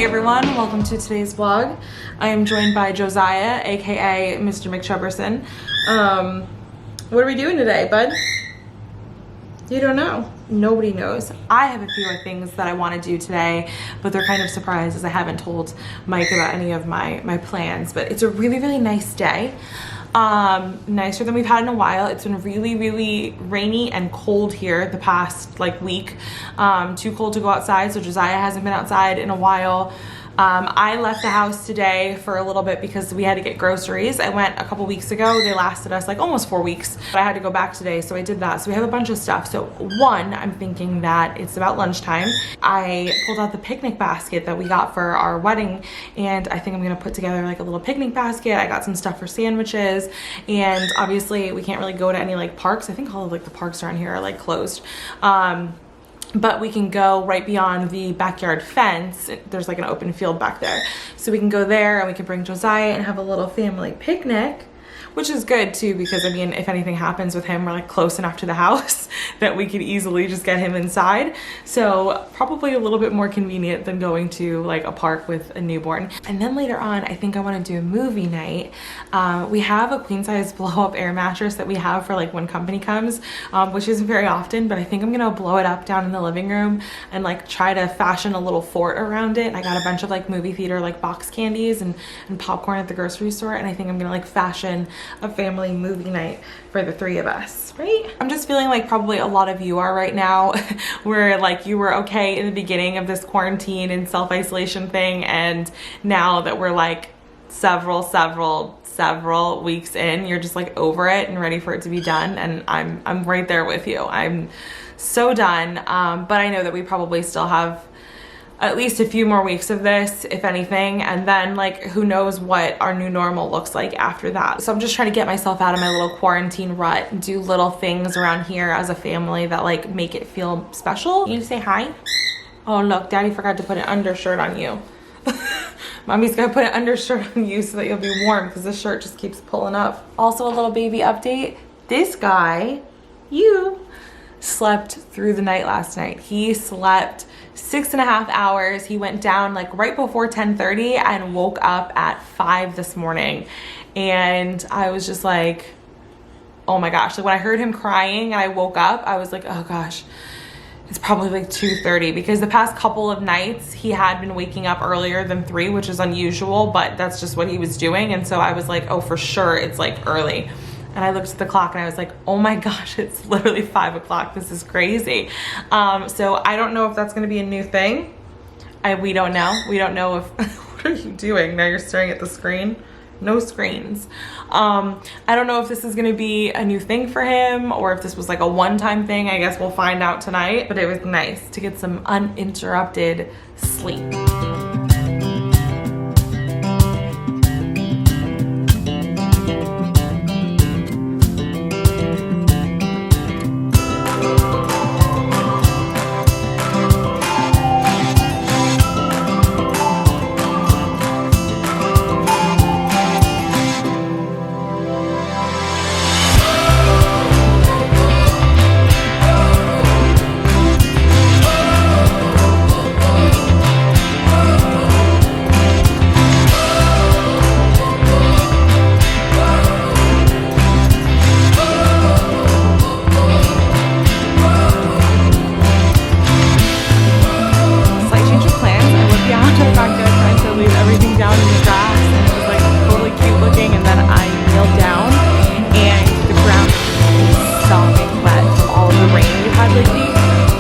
Hey everyone, welcome to today's vlog. I am joined by Josiah, aka Mr. McChubberson. What are we doing today, bud? You don't know. Nobody knows. I have a few things that I want to do today, but they're kind of surprised as I haven't told Mike about any of my plans. But it's a really, really nice day. Nicer than we've had in a while. It's been really, really rainy and cold here the past week. Too cold to go outside, so Josiah hasn't been outside in a while. I left the house today for a little bit because we had to get groceries. I went a couple weeks ago. They lasted us almost 4 weeks, but I had to go back today, so I did that. So we have a bunch of stuff. So one, I'm thinking that it's about lunchtime. I pulled out the picnic basket that we got for our wedding, and I think I'm gonna put together a little picnic basket. I got some stuff for sandwiches, and obviously we can't really go to any parks. I think all of the parks around here are closed. But we can go right beyond the backyard fence. There's an open field back there. So we can go there and we can bring Josiah and have a little family picnic, which is good too, because I mean, if anything happens with him, we're close enough to the house that we could easily just get him inside. So probably a little bit more convenient than going to a park with a newborn. And then later on, I think I want to do a movie night. We have a queen size blow up air mattress that we have for when company comes, which isn't very often, but I think I'm gonna blow it up down in the living room and try to fashion a little fort around it. I got a bunch of movie theater box candies and popcorn at the grocery store, and I think I'm gonna fashion a family movie night for the three of us, right? I'm just feeling probably a lot of you are right now, where you were okay in the beginning of this quarantine and self-isolation thing, and now that we're several weeks in, you're just over it and ready for it to be done. And I'm right there with you. I'm so done. But I know that we probably still have at least a few more weeks of this, if anything, and then who knows what our new normal looks like after that. So I'm just trying to get myself out of my little quarantine rut and do little things around here as a family that make it feel special. You say hi? Oh look, Daddy forgot to put an undershirt on you. Mommy's gonna put an undershirt on you so that you'll be warm, because this shirt just keeps pulling up. Also, a little baby update. This guy, slept through the night last night. He slept 6.5 hours. He went down right before 10:30 and woke up at 5 this morning. And I was just oh my gosh. When I heard him crying and I woke up, I was oh gosh, it's probably 2:30, because the past couple of nights he had been waking up earlier than 3, which is unusual, but that's just what he was doing. And so I was oh, for sure it's early. And I looked at the clock and I was oh my gosh, it's literally 5 o'clock. This is crazy. So I don't know if that's gonna be a new thing. We don't know. We don't know if, what are you doing? Now you're staring at the screen. No screens. I don't know if this is gonna be a new thing for him or if this was a one-time thing. I guess we'll find out tonight, but it was nice to get some uninterrupted sleep.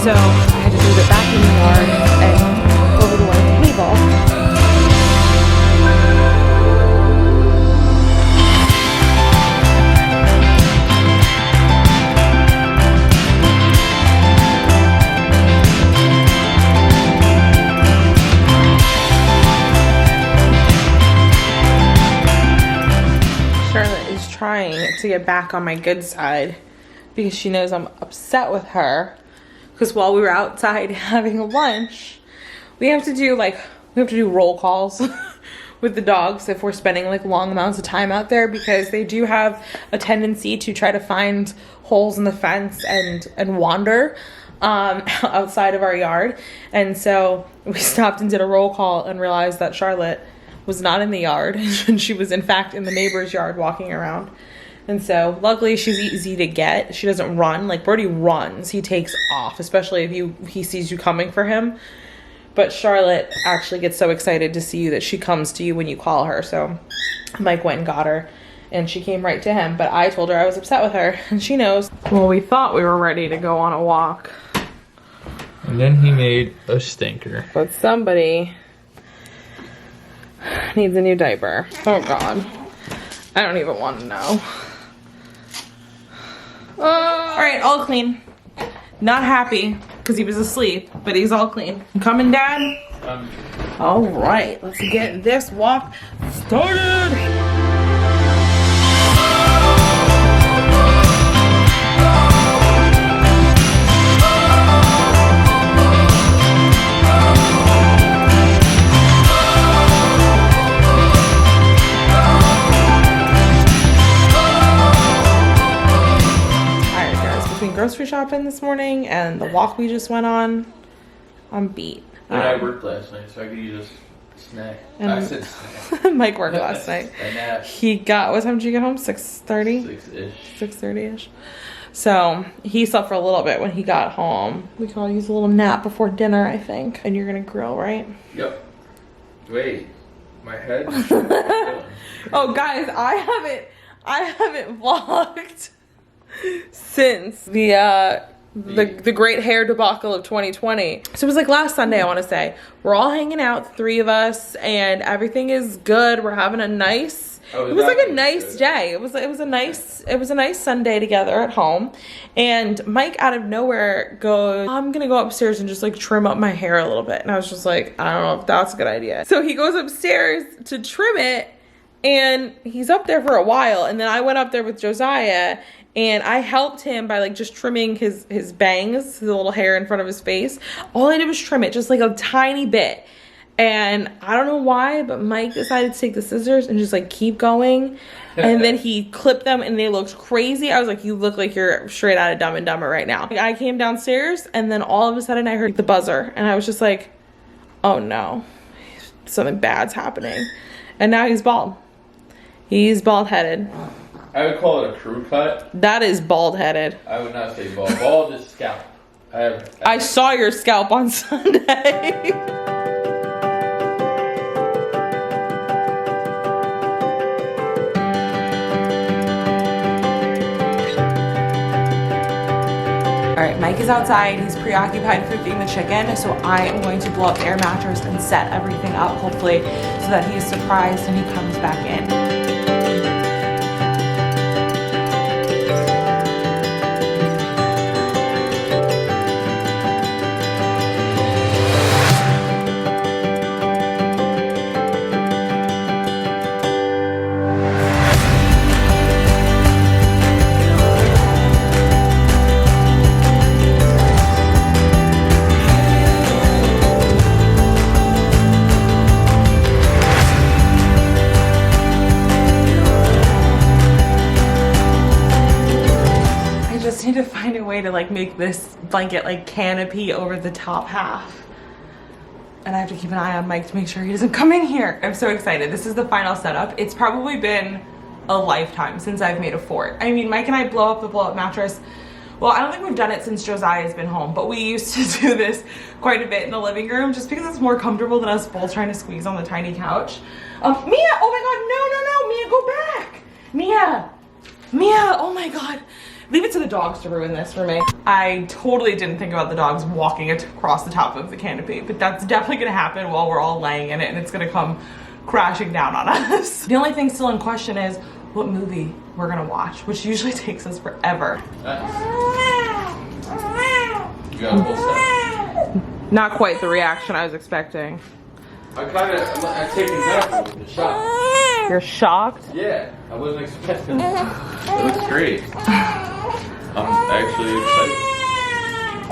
So I had to move it back in the yard and over to our table. Charlotte is trying to get back on my good side because she knows I'm upset with her. Because while we were outside having lunch, we have to do roll calls with the dogs if we're spending long amounts of time out there, because they do have a tendency to try to find holes in the fence and wander outside of our yard. And so we stopped and did a roll call and realized that Charlotte was not in the yard and she was in fact in the neighbor's yard walking around. And so luckily she's easy to get. She doesn't run. Like Brody runs, he takes off, especially if he sees you coming for him. But Charlotte actually gets so excited to see you that she comes to you when you call her. So Mike went and got her and she came right to him. But I told her I was upset with her and she knows. Well, we thought we were ready to go on a walk. And then he made a stinker. But somebody needs a new diaper. Oh God. I don't even want to know. All right, all clean. Not happy because he was asleep, but he's all clean. You coming, Dad? All right, let's get this walk started. Grocery shopping this morning and the walk we just went on, I'm beat. And I worked last night, so I could use a snack. I said snack. Mike worked last night. He got, what time did you get home? 6:30? 6-ish. 6:30-ish. So he slept for a little bit when he got home. We could all use a little nap before dinner, I think. And you're gonna grill, right? Yep. Wait, my head? Oh guys, I haven't vlogged since the great hair debacle of 2020. So it was like last Sunday, I want to say. We're all hanging out, the three of us, and everything is good. We're having a nice, it was like a nice day. It was a nice Sunday together at home. And Mike out of nowhere goes, I'm gonna go upstairs and just like trim up my hair a little bit. And I was just like, I don't know if that's a good idea. So he goes upstairs to trim it, and he's up there for a while. And then I went up there with Josiah and I helped him by like just trimming his bangs, the little hair in front of his face. All I did was trim it just like a tiny bit. And I don't know why, but Mike decided to take the scissors and just like keep going. And then he clipped them and they looked crazy. I was like, you look like you're straight out of Dumb and Dumber right now. I came downstairs and then all of a sudden I heard the buzzer and I was just like, oh no, something bad's happening. And now he's bald. He's bald-headed. I would call it a crew cut. That is bald-headed. I would not say bald. Bald is scalp. I saw your scalp on Sunday. All right, Mike is outside. He's preoccupied feeding the chicken, so I am going to blow up the air mattress and set everything up, hopefully, so that he's surprised and he comes back in. To find a way to like make this blanket like canopy over the top half, and I have to keep an eye on Mike to make sure he doesn't come in here. I'm so excited. This is the final setup. It's probably been a lifetime since I've made a fort. I mean, Mike and I blow up the blow up mattress. Well, I don't think we've done it since Josiah's been home, but we used to do this quite a bit in the living room just because it's more comfortable than us both trying to squeeze on the tiny couch. Mia, oh my God, no, Mia, go back. Mia, oh my God. Leave it to the dogs to ruin this for me. I totally didn't think about the dogs walking across the top of the canopy, but that's definitely gonna happen while we're all laying in it and it's gonna come crashing down on us. The only thing still in question is what movie we're gonna watch, which usually takes us forever. Nice. You got a full set. Not quite the reaction I was expecting. I'm taking that with the shot. You're shocked? Yeah, I wasn't expecting it. It looks great. I'm actually excited.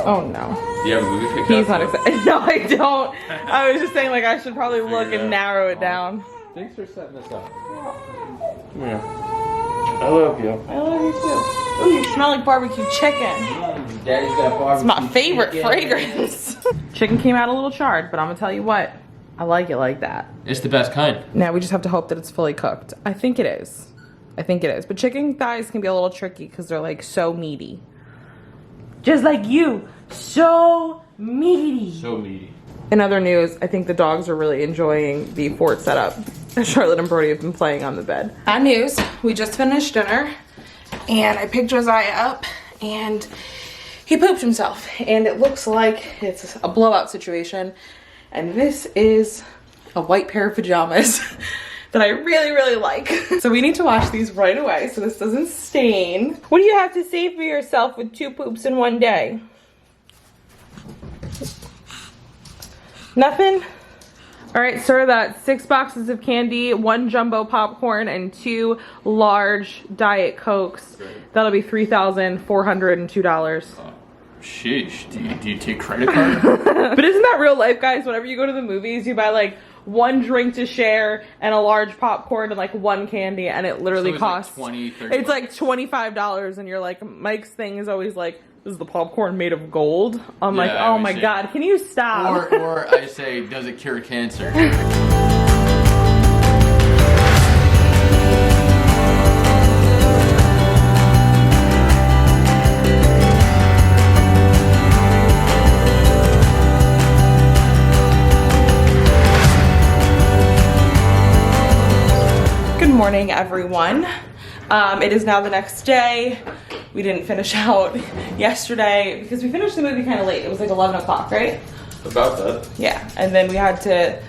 Oh no. Do you have a movie picked He's up? not excited. No, I don't. I was just saying like I should probably look and narrow it down. Thanks for setting this up. Come here. I love you. I love you too. Oh, you smell like barbecue chicken. Daddy's got barbecue. It's my favorite chicken. fragrance. Chicken came out a little charred, but I'm gonna tell you what, I like it like that. It's the best kind. Now we just have to hope that it's fully cooked. I think it is. I think it is. But chicken thighs can be a little tricky because they're like so meaty. Just like you. So meaty. So meaty. In other news, I think the dogs are really enjoying the fort setup that Charlotte and Brody have been playing on the bed. Bad news, we just finished dinner and I picked Josiah up and he pooped himself and it looks like it's a blowout situation. And this is a white pair of pajamas that I really, really like. So we need to wash these right away so this doesn't stain. What do you have to say for yourself with 2 poops in one day? Nothing? All right, sir, that's 6 boxes of candy, 1 jumbo popcorn, and 2 large Diet Cokes. That'll be $3,402. Sheesh, do you take credit card? But isn't that real life, guys? Whenever you go to the movies, you buy like 1 drink to share and a large popcorn and like 1 candy, and it literally costs like 20, 30 it's like $25, and you're like, Mike's thing is always like, is the popcorn made of gold? I'm like, oh my god, can you stop? Or I say, does it cure cancer? Good morning, everyone. It is now the next day. We didn't finish out yesterday because we finished the movie kind of late. It was like 11 o'clock, right? About that. Yeah, and then we had to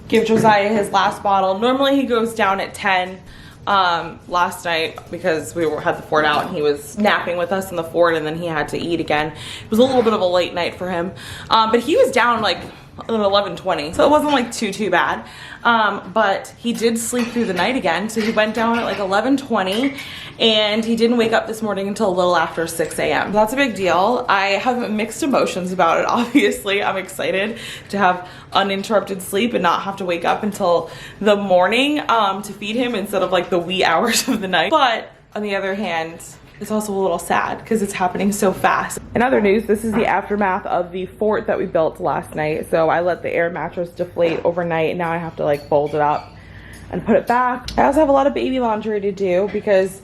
give Josiah his last bottle. Normally he goes down at 10. Last night, because we had the fort out and he was napping with us in the fort, and then he had to eat again. It was a little bit of a late night for him. But he was down like at 11:20, so it wasn't like too bad. But he did sleep through the night again, so he went down at like 11:20, and he didn't wake up this morning until a little after 6 a.m. That's a big deal. I have mixed emotions about it. Obviously, I'm excited to have uninterrupted sleep and not have to wake up until the morning to feed him instead of like the wee hours of the night. But on the other hand, it's also a little sad because it's happening so fast. In other news, this is the aftermath of the fort that we built last night. So I let the air mattress deflate overnight, and now I have to like fold it up and put it back. I also have a lot of baby laundry to do because,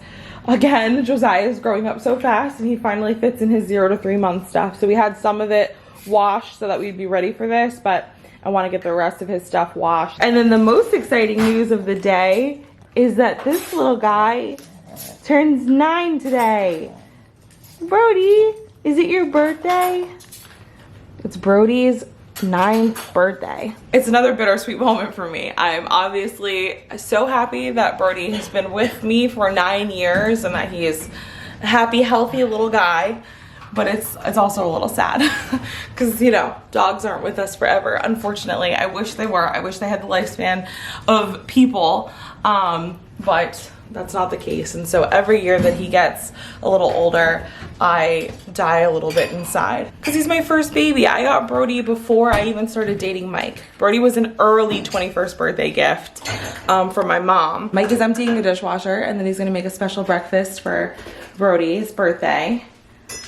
again, Josiah is growing up so fast and he finally fits in his 0 to 3 month stuff. So we had some of it washed so that we'd be ready for this, but I want to get the rest of his stuff washed. And then the most exciting news of the day is that this little guy turns 9 today. Brody, is it your birthday? It's Brody's 9th birthday. It's another bittersweet moment for me. I'm obviously so happy that Brody has been with me for 9 years and that he is a happy, healthy little guy. But it's also a little sad because, you know, dogs aren't with us forever. Unfortunately, I wish they were. I wish they had the lifespan of people, but that's not the case. And so every year that he gets a little older, I die a little bit inside because he's my first baby. I got Brody before I even started dating Mike. Brody was an early 21st birthday gift from my mom. Mike is emptying the dishwasher, and then he's gonna make a special breakfast for Brody's birthday.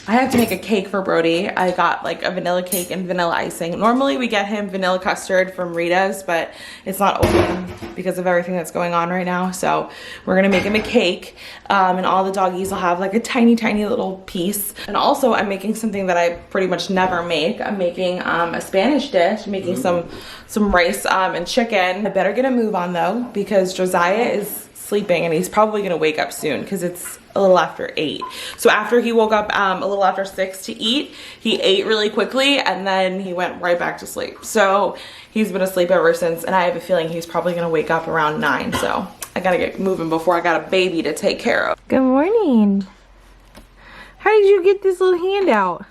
I have to make a cake for Brody. I got like a vanilla cake and vanilla icing. Normally we get him vanilla custard from Rita's, but it's not open because of everything that's going on right now. So we're gonna make him a cake, and all the doggies will have like a tiny little piece. And also I'm making something that I pretty much never make. I'm making a Spanish dish, making some rice and chicken. I better get a move on though because Josiah is sleeping and he's probably gonna wake up soon because it's a little after 8. So after he woke up a little after 6 to eat, he ate really quickly and then he went right back to sleep. So he's been asleep ever since, and I have a feeling he's probably gonna wake up around 9. So I gotta get moving before I got a baby to take care of. Good morning. How did you get this little handout?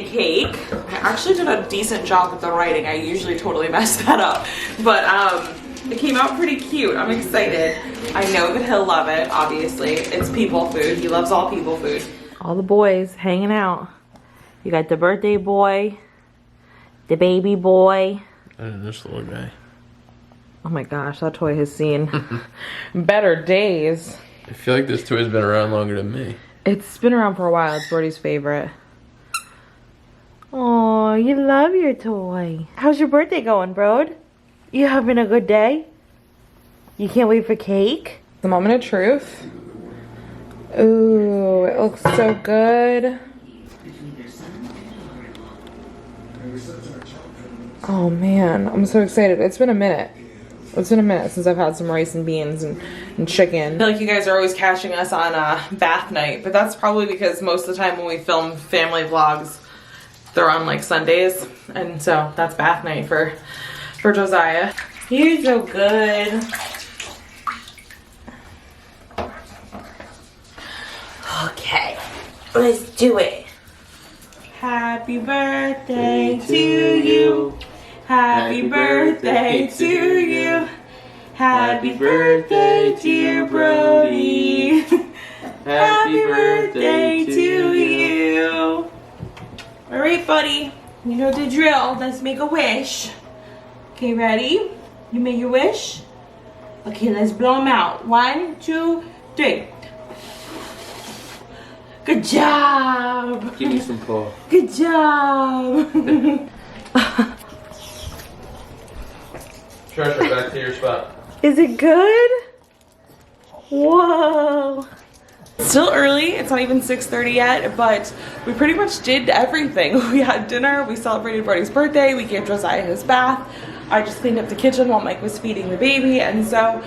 cake. I actually did a decent job with the writing. I usually totally mess that up. But it came out pretty cute. I'm excited. I know that he'll love it, obviously. It's people food. He loves all people food. All the boys hanging out. You got the birthday boy, the baby boy. And this little guy. Oh my gosh, that toy has seen better days. I feel like this toy's been around longer than me. It's been around for a while. It's Brody's favorite. Oh, you love your toy. How's your birthday going, Brode? You having a good day? You can't wait for cake? The moment of truth. Ooh, it looks so good. Oh man, I'm so excited. It's been a minute. It's been a minute since I've had some rice and beans and chicken. I feel like you guys are always catching us on bath night, but that's probably because most of the time when we film family vlogs, they're on like Sundays, and so that's bath night for Josiah. You're so good. Okay, let's do it. Happy birthday to you. Happy birthday to you. Happy birthday, dear Brody. Happy birthday to you. All right, buddy. You know the drill. Let's make a wish. Okay, ready? You made your wish? Okay, let's blow them out. 1, 2, 3. Good job. Give me some paw. Good job. Treasure, back to your spot. Is it good? Whoa. It's still early. It's not even 6:30 yet, but we pretty much did everything. We had dinner. We celebrated Brody's birthday. We gave Josiah his bath. I just cleaned up the kitchen while Mike was feeding the baby, and so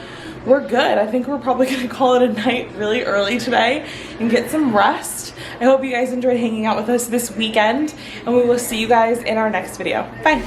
we're good. I think we're probably gonna call it a night really early today and get some rest. I hope you guys enjoyed hanging out with us this weekend, and we will see you guys in our next video. Bye.